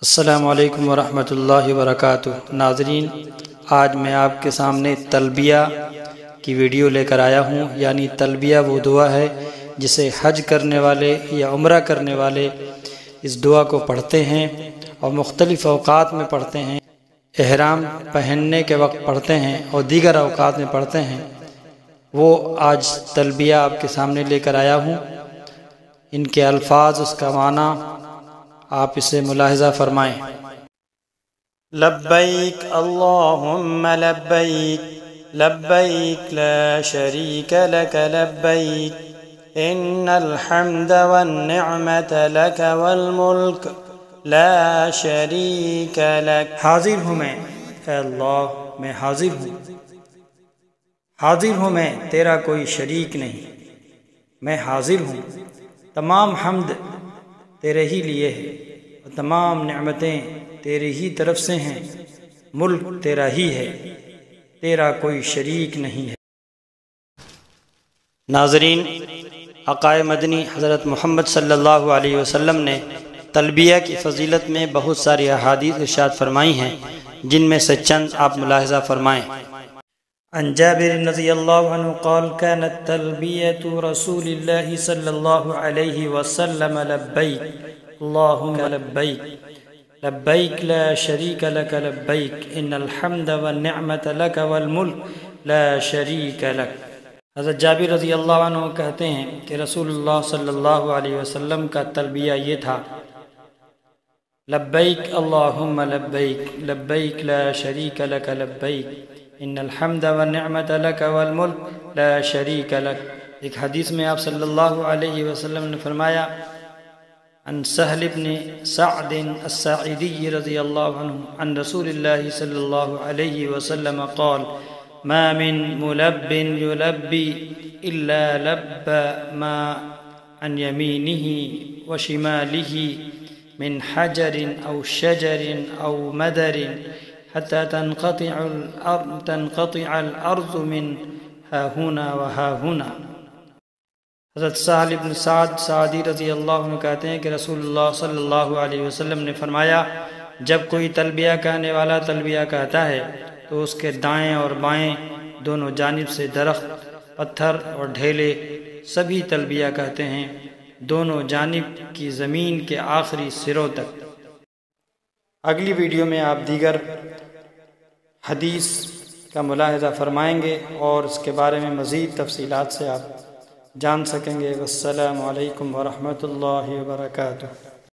السلام علیکم ورحمۃ اللہ وبرکاتہ۔ ناظرین، آج میں آپ کے سامنے تلبیہ کی ویڈیو لے کر آیا ہوں۔ یعنی تلبیہ وہ دعا ہے جسے حج کرنے والے یا عمرہ کرنے والے اس دعا کو پڑھتے ہیں اور مختلف اوقات میں پڑھتے ہیں۔ احرام پہننے کے وقت پڑھتے ہیں اور دیگر اوقات میں پڑھتے ہیں۔ وہ آج تلبیہ آپ کے سامنے لے کر آیا ہوں۔ ان کے الفاظ، اس کا معنی آپ اسے ملاحظہ فرمائیں۔ لبیک اللہم لبیک لبیک لا شریک لک لبیک ان الحمد والنعمت لک والملک لا شریک لک۔ حاضر ہوں میں، اے اللہ میں حاضر ہوں۔ حاضر ہوں میں، تیرا کوئی شریک نہیں۔ میں حاضر ہوں، تمام حمد تیرے ہی لیے ہے اور تمام نعمتیں تیرے ہی طرف سے ہیں۔ ملک تیرا ہی ہے، تیرا کوئی شریک نہیں ہے۔ ناظرین، آقا مدنی حضرت محمد صلی اللہ علیہ وسلم نے تلبیہ کی فضیلت میں بہت ساری احادیث ارشاد فرمائی ہیں، جن میں سے چند آپ ملاحظہ فرمائیں۔ عن جابر رضی اللہ عنہ قال كانت تلبیۃ رسول اللہ صلی اللہ علیہ وسلم لبیک اللہم لبیک لبیک لا شریک لک لبیک ان الحمد والنعمت لک والملک لا شریک لک۔ حضرت جابر رضی اللہ عنہ کہتے ہیں کہ رسول اللہ صلی اللہ علیہ وسلم کا تلبیہ یہ تھا: لبیک اللہم لبیک لبیک لا شریک لک لبیک ان الحمد والنعمت لک والملک لا شریک لک۔ ایک حدیث میں آپ صلی اللہ علیہ وسلم نے فرمایا: عن سہل بن سعد الساعدی رضی اللہ عنہ عن رسول اللہ صلی اللہ علیہ وسلم قال: ما من ملب يلبي الا لب ما عن يمينه وشماله من حجر او شجر او مدر حتى تنقطع الارض من ها هنا وها هنا۔ حضرت سہل بن سعد سعدی رضی اللہ عنہ کہتے ہیں کہ رسول اللہ صلی اللہ علیہ وسلم نے فرمایا: جب کوئی تلبیہ کہنے والا تلبیہ کہتا ہے تو اس کے دائیں اور بائیں دونوں جانب سے درخت، پتھر اور ڈھیلے سبھی تلبیہ کہتے ہیں، دونوں جانب کی زمین کے آخری سروں تک۔ اگلی ویڈیو میں آپ دیگر حدیث کا ملاحظہ فرمائیں گے اور اس کے بارے میں مزید تفصیلات سے آپ جان سکیں گے۔ والسلام علیکم ورحمۃ اللہ وبرکاتہ۔